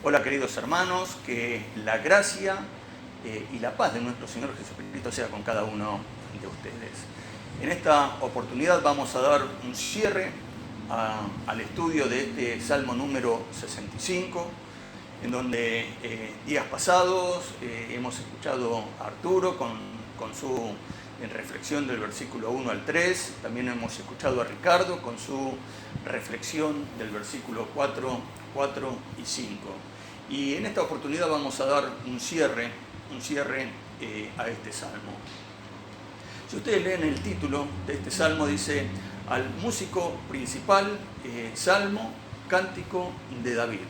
Hola queridos hermanos, que la gracia y la paz de nuestro Señor Jesucristo sea con cada uno de ustedes. En esta oportunidad vamos a dar un cierre al estudio de este Salmo número 65, en donde días pasados hemos escuchado a Arturo con su reflexión del versículo 1 al 3, también hemos escuchado a Ricardo con su reflexión del versículo 4 y 5. Y en esta oportunidad vamos a dar un cierre a este salmo. Si ustedes leen el título de este salmo, dice: al músico principal, salmo, cántico de David.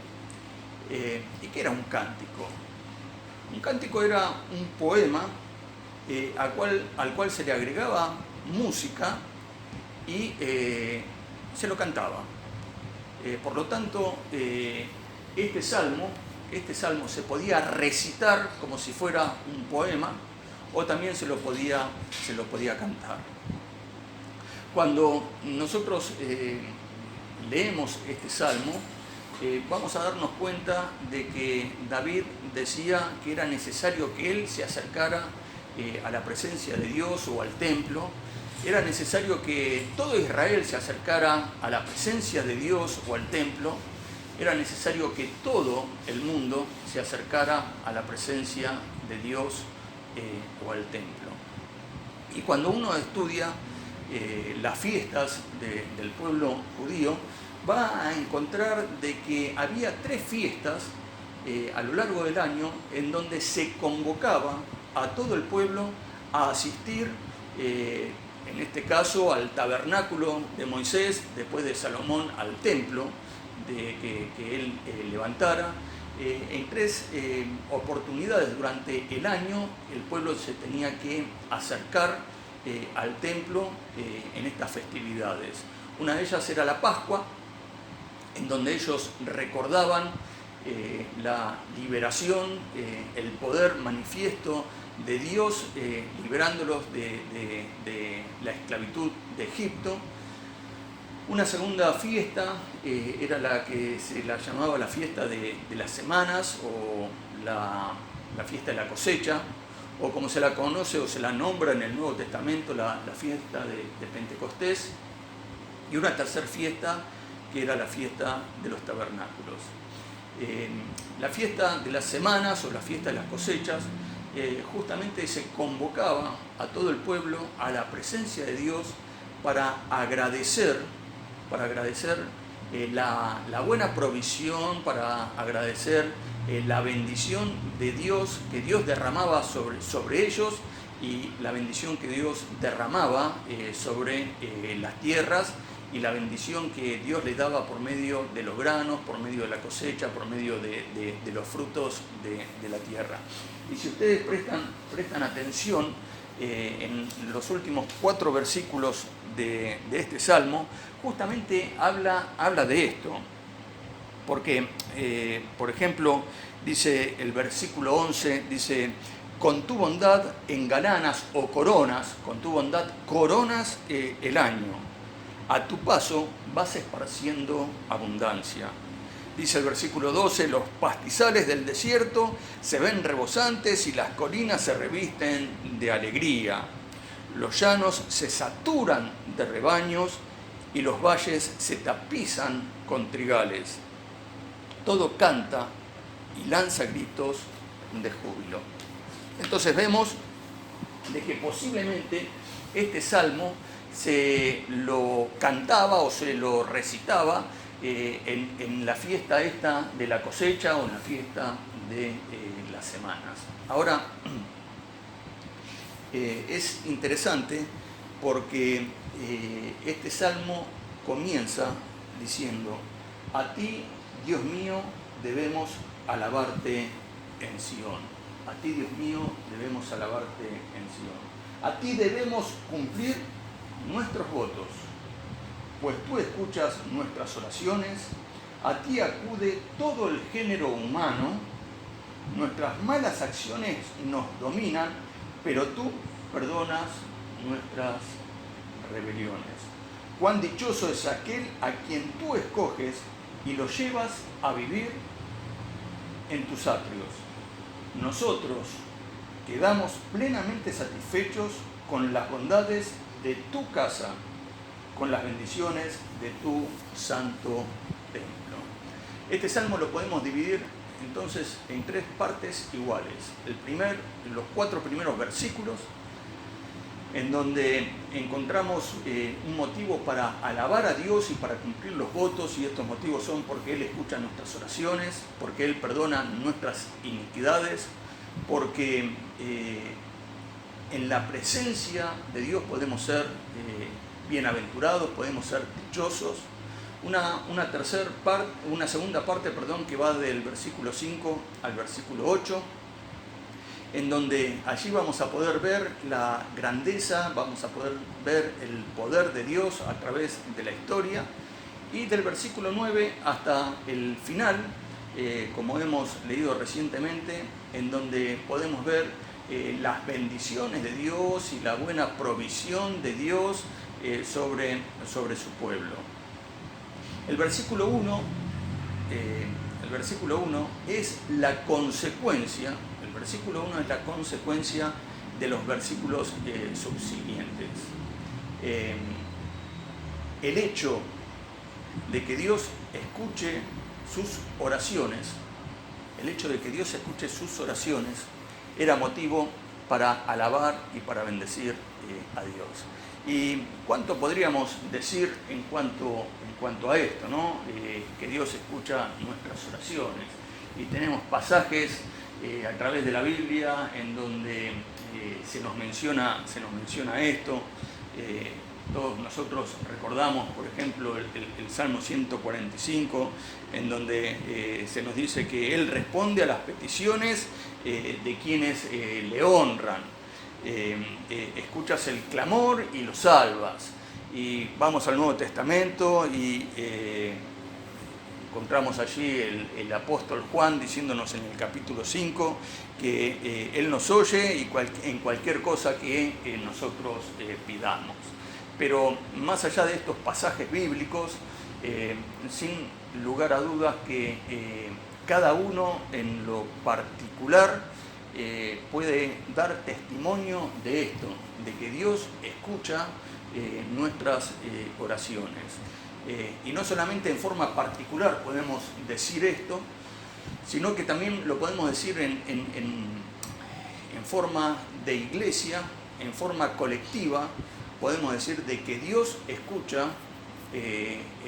¿Y qué era un cántico? Un cántico era un poema al cual se le agregaba música y se lo cantaba. Por lo tanto, este salmo se podía recitar como si fuera un poema, o también se lo podía cantar. Cuando nosotros leemos este salmo, vamos a darnos cuenta de que David decía que era necesario que él se acercara a la presencia de Dios o al templo. Era necesario que todo Israel se acercara a la presencia de Dios o al templo. Era necesario que todo el mundo se acercara a la presencia de Dios o al templo. Y cuando uno estudia las fiestas del pueblo judío, va a encontrar de que había 3 fiestas a lo largo del año en donde se convocaba a todo el pueblo a asistir, en este caso al tabernáculo de Moisés, después de Salomón al templo que él levantara. En 3 oportunidades durante el año el pueblo se tenía que acercar al templo en estas festividades. Una de ellas era la Pascua, en donde ellos recordaban la liberación, el poder manifiesto de Dios liberándolos de la esclavitud de Egipto. Una segunda fiesta era la que se la llamaba la fiesta de las semanas, o la fiesta de la cosecha, o como se la conoce o se la nombra en el Nuevo Testamento, la fiesta de Pentecostés. Y una tercera fiesta que era la fiesta de los tabernáculos. La fiesta de las semanas o la fiesta de las cosechas justamente se convocaba a todo el pueblo a la presencia de Dios para agradecer la buena provisión, para agradecer la bendición de Dios que Dios derramaba sobre ellos, y la bendición que Dios derramaba sobre las tierras, y la bendición que Dios les daba por medio de los granos, por medio de la cosecha, por medio de los frutos de la tierra. Y si ustedes prestan atención, en los últimos 4 versículos de este salmo, justamente habla de esto. Porque, por ejemplo, dice el versículo 11, dice: con tu bondad engalanas o coronas, con tu bondad coronas el año. A tu paso vas esparciendo abundancia. Dice el versículo 12: los pastizales del desierto se ven rebosantes y las colinas se revisten de alegría. Los llanos se saturan de rebaños y los valles se tapizan con trigales. Todo canta y lanza gritos de júbilo. Entonces vemos de que posiblemente este salmo se lo cantaba o se lo recitaba en la fiesta esta de la cosecha o en la fiesta de las semanas. Ahora, es interesante porque este salmo comienza diciendo: a ti, Dios mío, debemos alabarte en Sión. A ti, Dios mío, debemos alabarte en Sión. A ti debemos cumplir nuestros votos, pues tú escuchas nuestras oraciones. A ti acude todo el género humano. Nuestras malas acciones nos dominan, pero tú perdonas nuestras rebeliones. Cuán dichoso es aquel a quien tú escoges y lo llevas a vivir en tus atrios. Nosotros quedamos plenamente satisfechos con las bondades de tu casa, con las bendiciones de tu santo templo. Este salmo lo podemos dividir entonces en 3 partes iguales. Los 4 primeros versículos, en donde encontramos un motivo para alabar a Dios y para cumplir los votos, y estos motivos son porque Él escucha nuestras oraciones, porque Él perdona nuestras iniquidades, porque en la presencia de Dios podemos ser bienaventurados, podemos ser dichosos. Una segunda parte, que va del versículo 5 al versículo 8, en donde allí vamos a poder ver la grandeza, vamos a poder ver el poder de Dios a través de la historia, y del versículo 9 hasta el final, como hemos leído recientemente, en donde podemos ver las bendiciones de Dios y la buena provisión de Dios sobre su pueblo. El versículo 1 es la consecuencia. El versículo 1 es la consecuencia de los versículos subsiguientes. El hecho de que Dios escuche sus oraciones, era motivo para alabar y para bendecir a Dios. ¿Y cuánto podríamos decir en cuanto a esto, ¿no? Que Dios escucha nuestras oraciones? Y tenemos pasajes a través de la Biblia en donde se nos menciona esto. Todos nosotros recordamos, por ejemplo, el Salmo 145, en donde se nos dice que Él responde a las peticiones de quienes le honran. Escuchas el clamor y lo salvas. Y vamos al Nuevo Testamento y encontramos allí el apóstol Juan diciéndonos en el capítulo 5 que Él nos oye y en cualquier cosa que nosotros pidamos. Pero más allá de estos pasajes bíblicos, sin lugar a dudas que cada uno en lo particular puede dar testimonio de esto, de que Dios escucha nuestras oraciones. Y no solamente en forma particular podemos decir esto, sino que también lo podemos decir en forma de iglesia, en forma colectiva. Podemos decir de que Dios escucha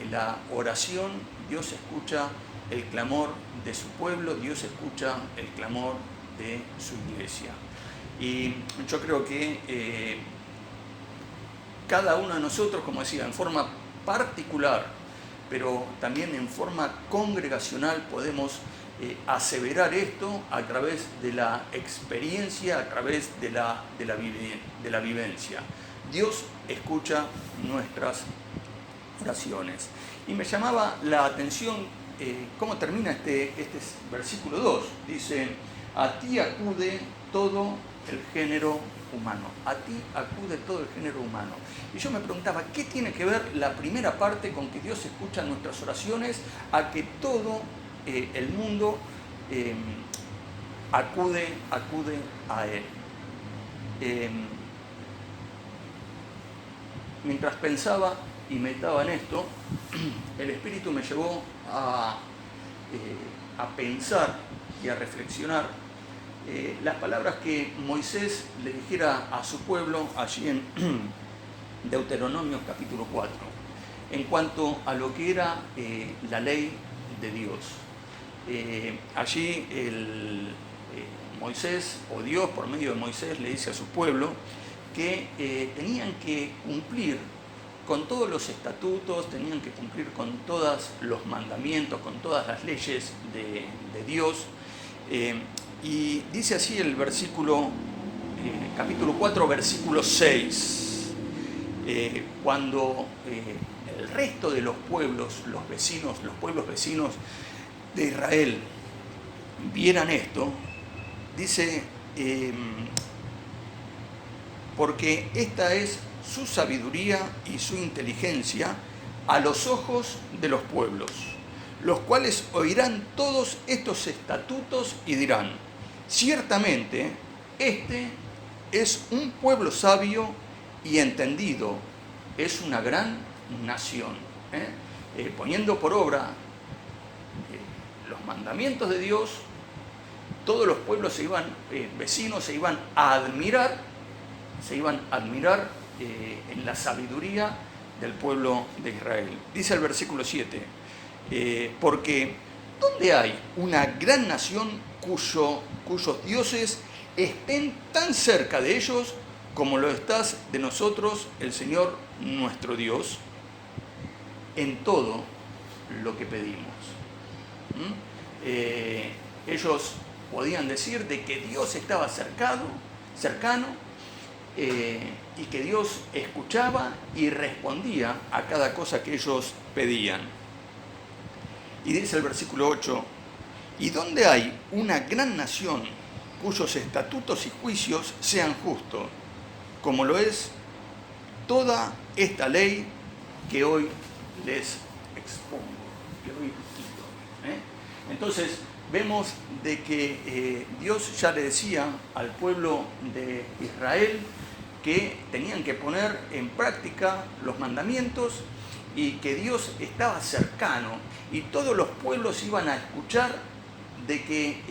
la oración, Dios escucha el clamor de su pueblo, Dios escucha el clamor de su iglesia. Y yo creo que cada uno de nosotros, como decía, en forma particular, pero también en forma congregacional, podemos aseverar esto a través de la experiencia, a través de la vivencia. Dios escucha nuestras oraciones. Y me llamaba la atención cómo termina este versículo 2. Dice: a ti acude todo el género humano. A ti acude todo el género humano. Y yo me preguntaba, ¿qué tiene que ver la primera parte con que Dios escucha nuestras oraciones a que todo el mundo acude a Él? Mientras pensaba y meditaba en esto, el Espíritu me llevó a pensar y a reflexionar las palabras que Moisés le dijera a su pueblo allí en Deuteronomio capítulo 4, en cuanto a lo que era la ley de Dios. Allí Moisés, o Dios por medio de Moisés, le dice a su pueblo que tenían que cumplir con todos los estatutos, tenían que cumplir con todos los mandamientos, con todas las leyes de Dios. Y dice así el versículo, capítulo 4, versículo 6, cuando el resto de los pueblos, los pueblos vecinos de Israel vieran esto, dice, porque esta es su sabiduría y su inteligencia a los ojos de los pueblos, los cuales oirán todos estos estatutos y dirán, ciertamente, este es un pueblo sabio y entendido, es una gran nación. Poniendo por obra los mandamientos de Dios, todos los pueblos vecinos se iban a admirar en la sabiduría del pueblo de Israel. Dice el versículo 7, porque ¿dónde hay una gran nación cuyos dioses estén tan cerca de ellos como lo estás de nosotros, el Señor nuestro Dios, en todo lo que pedimos? Ellos podían decir de que Dios estaba cercano, y que Dios escuchaba y respondía a cada cosa que ellos pedían. Y dice el versículo 8, ¿y dónde hay una gran nación cuyos estatutos y juicios sean justos, como lo es toda esta ley que hoy les expongo, que hoy quito? Entonces, vemos de que Dios ya le decía al pueblo de Israel que tenían que poner en práctica los mandamientos y que Dios estaba cercano y todos los pueblos iban a escuchar de que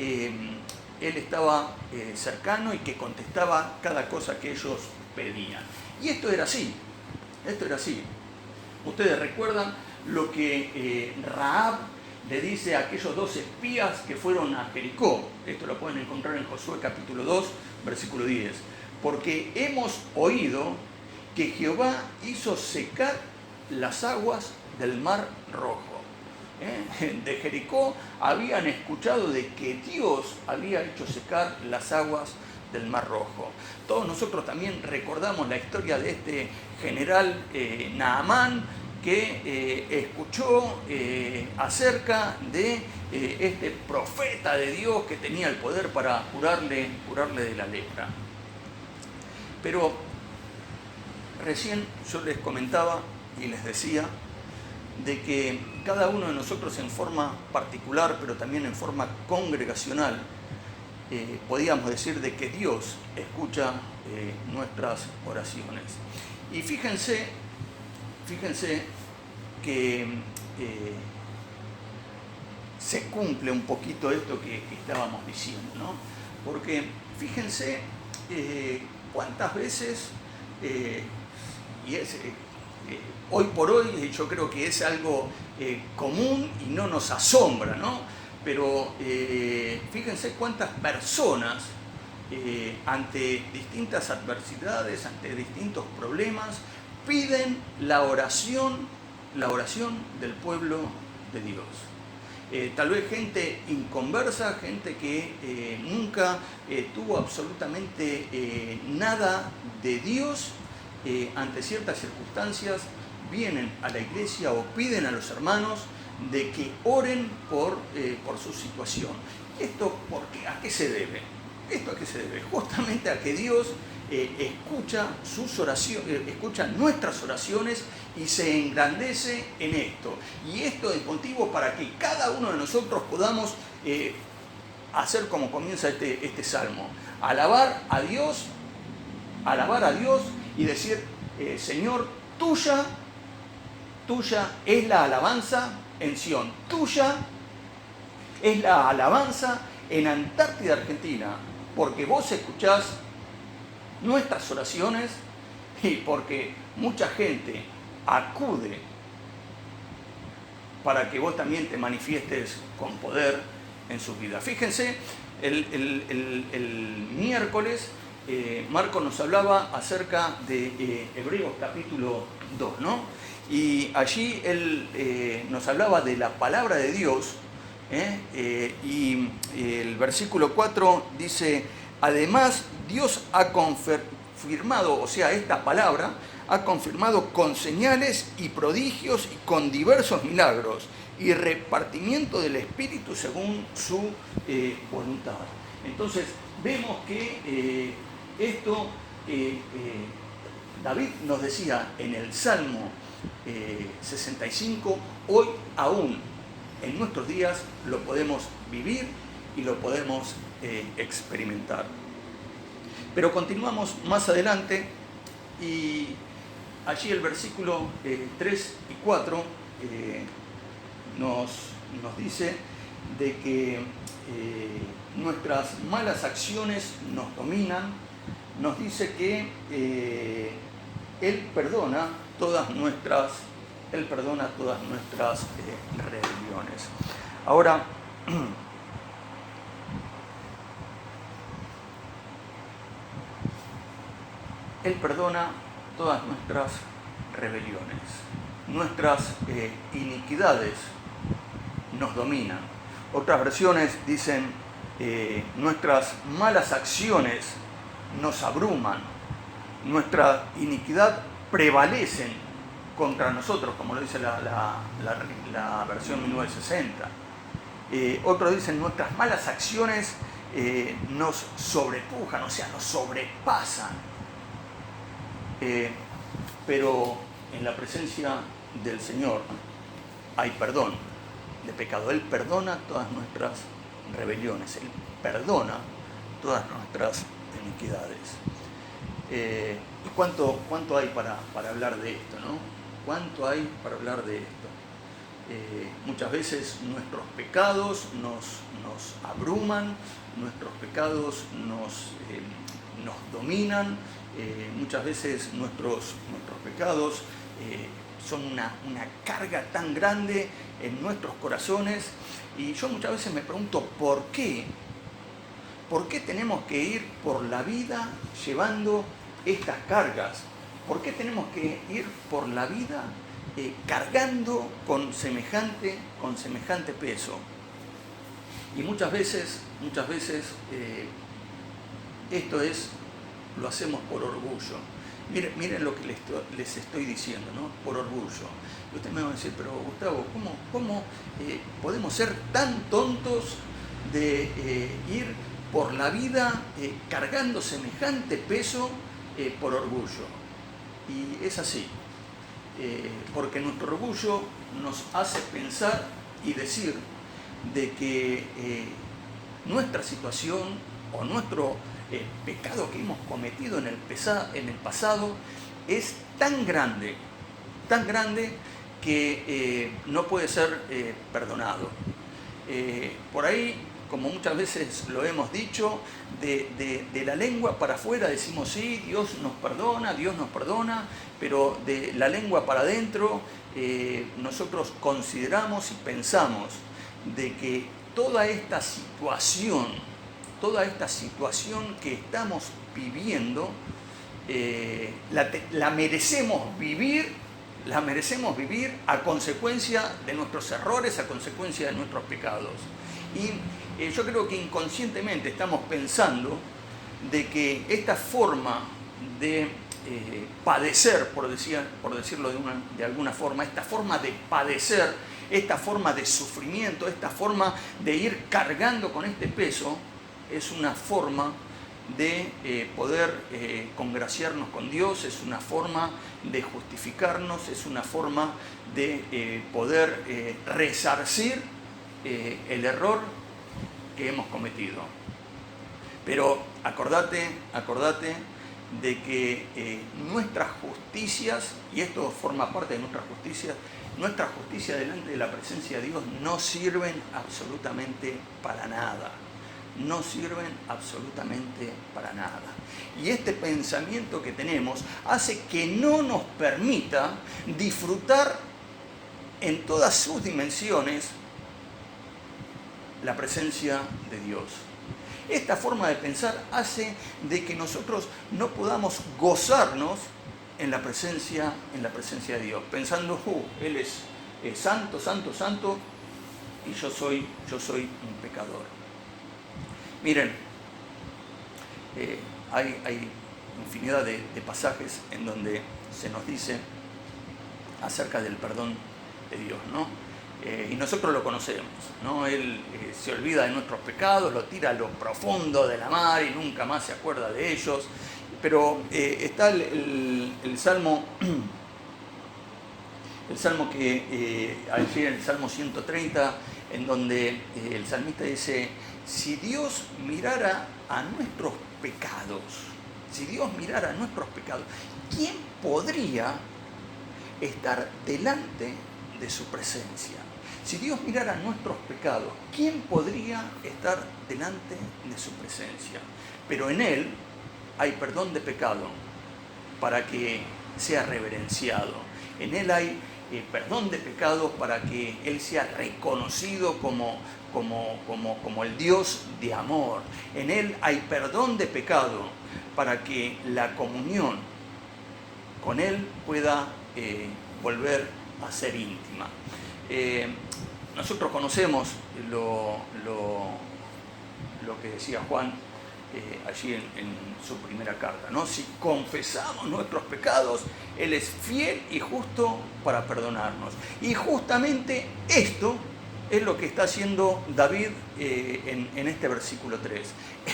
Él estaba cercano y que contestaba cada cosa que ellos pedían. Y esto era así. Ustedes recuerdan lo que Rahab le dice a aquellos 2 espías que fueron a Jericó. Esto lo pueden encontrar en Josué capítulo 2, versículo 10. Porque hemos oído que Jehová hizo secar las aguas del Mar Rojo. De Jericó habían escuchado de que Dios había hecho secar las aguas del Mar Rojo. Todos nosotros también recordamos la historia de este general Naamán, que escuchó acerca de este profeta de Dios que tenía el poder para curarle de la lepra. Pero recién yo les comentaba y les decía de que cada uno de nosotros en forma particular, pero también en forma congregacional, podíamos decir de que Dios escucha nuestras oraciones. Y fíjense que se cumple un poquito esto que estábamos diciendo, ¿no? Porque fíjense cuántas veces, hoy por hoy yo creo que es algo común y no nos asombra, ¿no? Pero fíjense cuántas personas ante distintas adversidades, ante distintos problemas, piden la oración del pueblo de Dios. Tal vez gente inconversa, gente que nunca tuvo absolutamente nada de Dios, ante ciertas circunstancias vienen a la iglesia o piden a los hermanos de que oren por su situación. ¿Esto a qué se debe? Justamente a que Dios escucha nuestras oraciones y se engrandece en esto. Y esto es motivo para que cada uno de nosotros podamos hacer como comienza este salmo. Alabar a Dios y decir, Señor, tuya es la alabanza en Sión, tuya es la alabanza en Antártida, Argentina, porque vos escuchás nuestras oraciones y porque mucha gente acude para que vos también te manifiestes con poder en sus vidas. Fíjense, el miércoles Marco nos hablaba acerca de Hebreos capítulo 2, ¿no? Y allí él nos hablaba de la palabra de Dios, y el versículo 4 dice, además Dios ha confirmado, o sea, esta palabra ha confirmado con señales y prodigios y con diversos milagros y repartimiento del Espíritu según su voluntad. Entonces vemos que David nos decía en el Salmo 65, hoy aún en nuestros días lo podemos vivir y lo podemos experimentar. Pero continuamos más adelante y allí el versículo 3 y 4 nos dice de que nuestras malas acciones nos dominan, nos dice que Él perdona todas nuestras rebeliones. Ahora, Él perdona todas nuestras rebeliones, nuestras iniquidades nos dominan. Otras versiones dicen, nuestras malas acciones nos abruman, nuestra iniquidad prevalecen contra nosotros, como lo dice la versión 1960. Otros dicen, nuestras malas acciones nos sobrepujan, o sea, nos sobrepasan. Pero en la presencia del Señor hay perdón de pecado. Él perdona todas nuestras rebeliones, Él perdona todas nuestras iniquidades. ¿Y cuánto hay para hablar de esto, no? ¿Cuánto hay para hablar de esto? Muchas veces nuestros pecados nos abruman, nuestros pecados nos dominan, muchas veces nuestros pecados son una carga tan grande en nuestros corazones, y yo muchas veces me pregunto ¿por qué? ¿Por qué tenemos que ir por la vida llevando estas cargas? ¿Por qué tenemos que ir por la vida cargando con semejante peso? Y muchas veces esto lo hacemos por orgullo. Miren lo que les estoy diciendo, ¿no? Por orgullo. Y ustedes me van a decir, pero Gustavo, ¿cómo podemos ser tan tontos de ir por la vida cargando semejante peso por orgullo? Y es así, porque nuestro orgullo nos hace pensar y decir de que nuestra situación o nuestro pecado que hemos cometido en el pasado es tan grande que no puede ser perdonado. Por ahí, como muchas veces lo hemos dicho, de la lengua para afuera decimos sí, Dios nos perdona, pero de la lengua para adentro nosotros consideramos y pensamos de que toda esta situación que estamos viviendo, la merecemos vivir a consecuencia de nuestros errores, a consecuencia de nuestros pecados. Y yo creo que inconscientemente estamos pensando de que esta forma de padecer, por decirlo de alguna forma, esta forma de padecer, esta forma de sufrimiento, esta forma de ir cargando con este peso, es una forma de poder congraciarnos con Dios, es una forma de justificarnos, es una forma de poder resarcir el error que hemos cometido. Pero acordate de que nuestras justicias, y esto forma parte de nuestra justicia delante de la presencia de Dios no sirven absolutamente para nada. No sirven absolutamente para nada. Y este pensamiento que tenemos hace que no nos permita disfrutar en todas sus dimensiones la presencia de Dios. Esta forma de pensar hace de que nosotros no podamos gozarnos en la presencia de Dios, pensando, Él es santo, y yo soy un pecador. Miren, hay infinidad de pasajes en donde se nos dice acerca del perdón de Dios, ¿no? Y nosotros lo conocemos, ¿no? Él se olvida de nuestros pecados, lo tira a lo profundo de la mar y nunca más se acuerda de ellos. Pero está el Salmo El salmo que allí en el Salmo 130, en donde el salmista dice, si Dios mirara a nuestros pecados, si Dios mirara a nuestros pecados, ¿quién podría estar delante de su presencia? Si Dios mirara nuestros pecados, ¿quién podría estar delante de su presencia? Pero en Él hay perdón de pecado para que sea reverenciado. En Él hay perdón de pecado para que Él sea reconocido como el Dios de amor. En Él hay perdón de pecado para que la comunión con Él pueda volver a ser íntima. Nosotros conocemos lo que decía Juan allí en su primera carta, ¿no? Si confesamos nuestros pecados, Él es fiel y justo para perdonarnos. Y justamente esto es lo que está haciendo David en este versículo 3.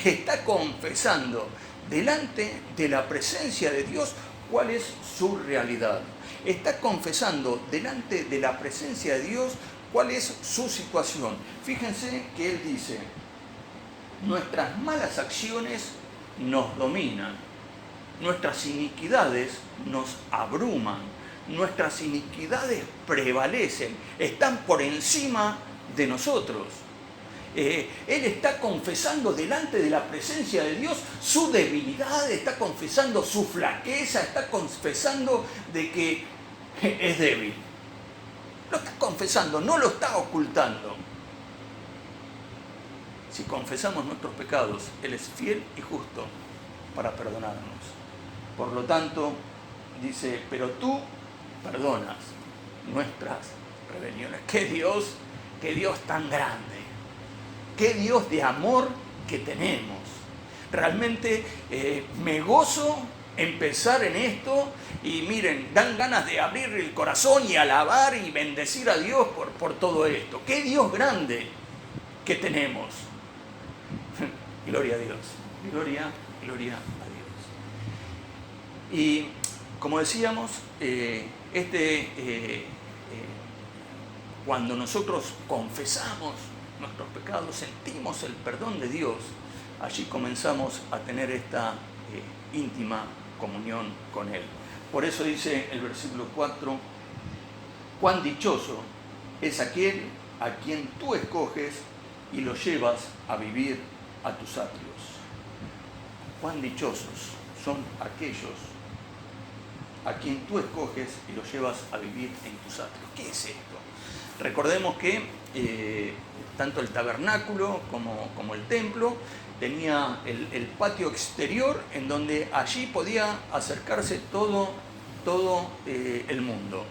Está confesando delante de la presencia de Dios cuál es su realidad. Está confesando delante de la presencia de Dios cuál es su situación. Fíjense que él dice, nuestras malas acciones nos dominan, nuestras iniquidades nos abruman, nuestras iniquidades prevalecen, están por encima de nosotros. Él está confesando delante de la presencia de Dios su debilidad, está confesando su flaqueza, está confesando de que es débil. Lo está confesando, no lo está ocultando. Si confesamos nuestros pecados, Él es fiel y justo para perdonarnos. Por lo tanto, dice, pero tú perdonas nuestras rebeliones. ¡Qué Dios tan grande! ¡Qué Dios de amor que tenemos! Realmente me gozo empezar en esto y miren, dan ganas de abrir el corazón y alabar y bendecir a Dios por todo esto. ¡Qué Dios grande que tenemos! Gloria a Dios, gloria a Dios. Y como decíamos, cuando nosotros confesamos nuestros pecados, sentimos el perdón de Dios, allí comenzamos a tener esta íntima comunión con Él. Por eso dice el versículo 4, cuán dichoso es aquel a quien tú escoges y lo llevas a vivir a tus atrios. Cuán dichosos son aquellos a quien tú escoges y lo llevas a vivir en tus atrios. ¿Qué es esto? Recordemos que tanto el tabernáculo como el templo tenía el patio exterior en donde allí podía acercarse todo el mundo.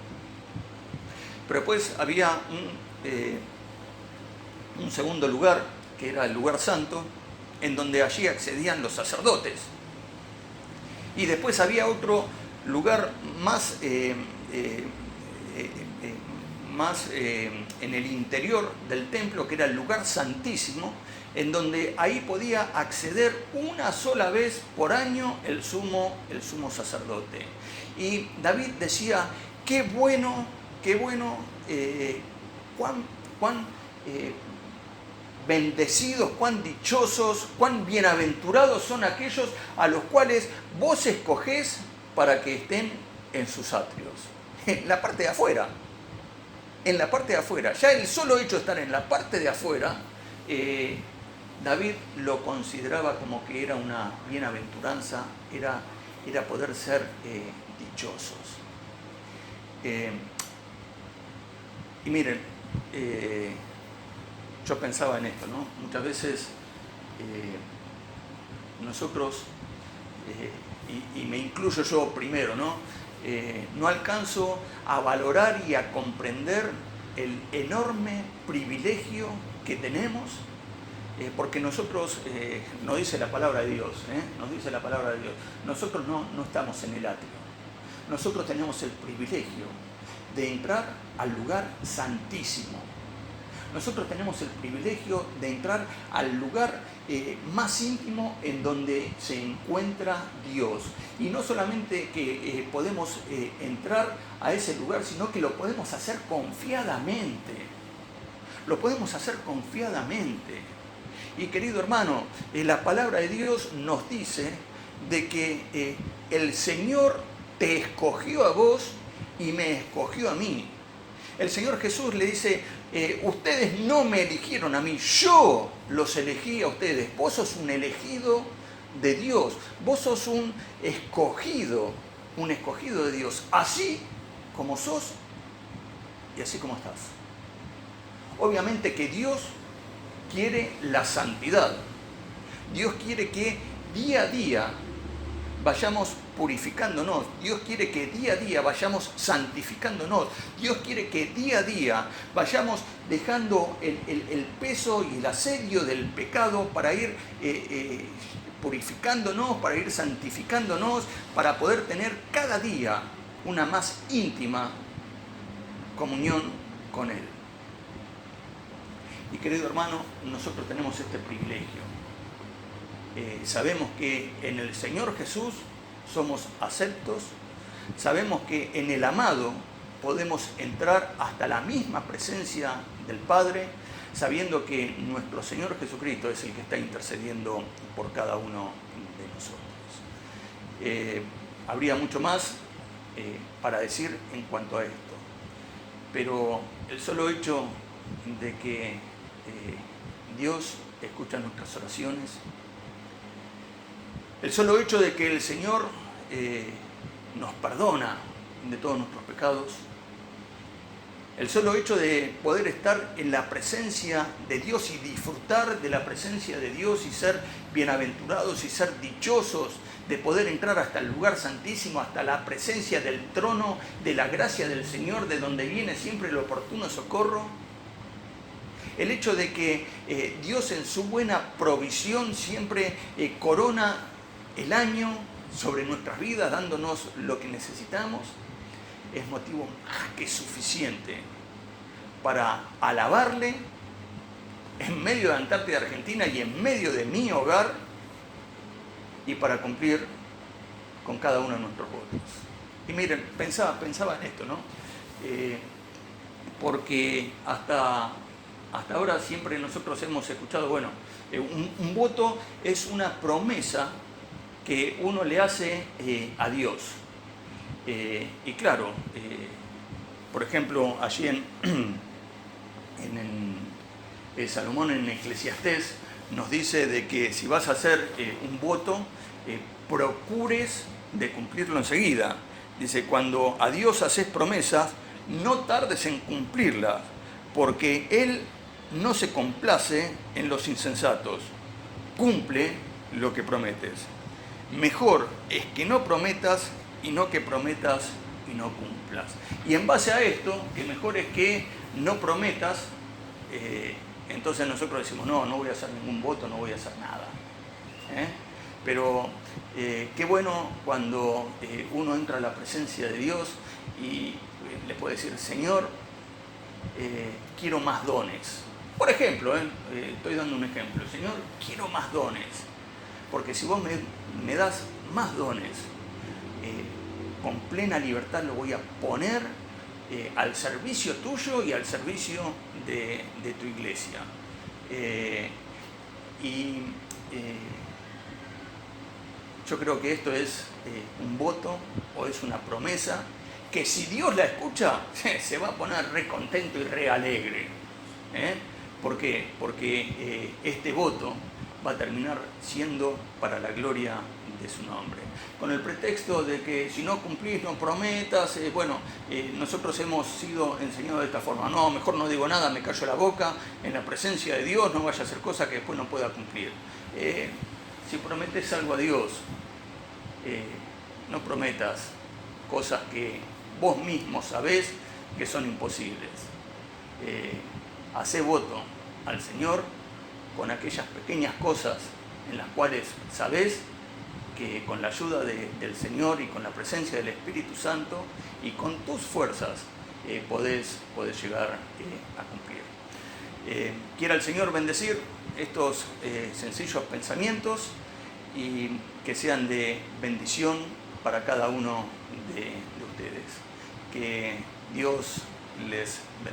Pero pues había un segundo lugar, que era el lugar santo, en donde allí accedían los sacerdotes. Y después había otro lugar más en el interior del templo, que era el lugar santísimo, en donde ahí podía acceder una sola vez por año el sumo sacerdote. Y David decía, qué bueno, cuán bendecidos, cuán dichosos, cuán bienaventurados son aquellos a los cuales vos escogés para que estén en sus atrios. En la parte de afuera. En la parte de afuera. Ya el solo hecho de estar en la parte de afuera, David lo consideraba como que era una bienaventuranza, era poder ser dichosos. Y miren, yo pensaba en esto, ¿no? Muchas veces nosotros, y me incluyo yo primero, ¿no? No alcanzo a valorar y a comprender el enorme privilegio que tenemos, porque nosotros, nos dice la palabra de Dios, nosotros no estamos en el atrio, nosotros tenemos el privilegio de entrar al lugar santísimo. nosotros tenemos el privilegio de entrar al lugar más íntimo en donde se encuentra Dios. Y no solamente que podemos entrar a ese lugar, sino que lo podemos hacer confiadamente. Lo podemos hacer confiadamente. Y querido hermano, la palabra de Dios nos dice de que el Señor te escogió a vos y me escogió a mí. El Señor Jesús le dice, ustedes no me eligieron a mí, yo los elegí a ustedes. Vos sos un elegido de Dios, vos sos un escogido de Dios, así como sos y así como estás. Obviamente que Dios quiere la santidad. Dios quiere que día a día vayamos purificándonos. Dios quiere que día a día vayamos santificándonos. Dios quiere que día a día vayamos dejando el peso y el asedio del pecado para ir purificándonos, para ir santificándonos, para poder tener cada día una más íntima comunión con Él. Y querido hermano, nosotros tenemos este privilegio. Sabemos que en el Señor Jesús somos aceptos, sabemos que en el amado podemos entrar hasta la misma presencia del Padre, sabiendo que nuestro Señor Jesucristo es el que está intercediendo por cada uno de nosotros. Habría mucho más para decir en cuanto a esto, pero el solo hecho de que Dios escucha nuestras oraciones, el solo hecho de que el Señor nos perdona de todos nuestros pecados, el solo hecho de poder estar en la presencia de Dios y disfrutar de la presencia de Dios y ser bienaventurados y ser dichosos de poder entrar hasta el lugar santísimo, hasta la presencia del trono de la gracia del Señor, de donde viene siempre el oportuno socorro. El hecho de que Dios en su buena provisión siempre corona el año sobre nuestras vidas, dándonos lo que necesitamos, es motivo más que suficiente para alabarle en medio de Antártida Argentina y en medio de mi hogar, y para cumplir con cada uno de nuestros votos. Y miren, pensaba en esto, ¿no? Porque hasta ahora siempre nosotros hemos escuchado, bueno, un voto es una promesa que uno le hace a Dios. Y claro, por ejemplo, allí en Salomón en Eclesiastés nos dice de que si vas a hacer un voto, procures de cumplirlo enseguida. Dice, cuando a Dios haces promesas, no tardes en cumplirlas, porque Él no se complace en los insensatos. Cumple lo que prometes. Mejor es que no prometas y no que prometas y no cumplas. Y en base a esto, que mejor es que no prometas, entonces nosotros decimos, no voy a hacer ningún voto, no voy a hacer nada. Pero qué bueno cuando uno entra a la presencia de Dios y le puede decir, Señor, quiero más dones. Por ejemplo, estoy dando un ejemplo, Señor, quiero más dones. Porque si vos me das más dones, con plena libertad lo voy a poner al servicio tuyo y al servicio de tu iglesia. Yo creo que esto es un voto o es una promesa que si Dios la escucha, se va a poner re contento y re alegre. ¿Por qué? Porque este voto va a terminar siendo para la gloria de su nombre. Con el pretexto de que si no cumplís, no prometas, nosotros hemos sido enseñados de esta forma. No, mejor no digo nada, me callo la boca, en la presencia de Dios no vaya a hacer cosas que después no pueda cumplir. Si prometes algo a Dios, no prometas cosas que vos mismo sabés que son imposibles. Hacé voto al Señor con aquellas pequeñas cosas en las cuales sabés que con la ayuda del Señor y con la presencia del Espíritu Santo y con tus fuerzas podés llegar a cumplir. Quiera el Señor bendecir estos sencillos pensamientos y que sean de bendición para cada uno de ustedes. Que Dios les bendiga.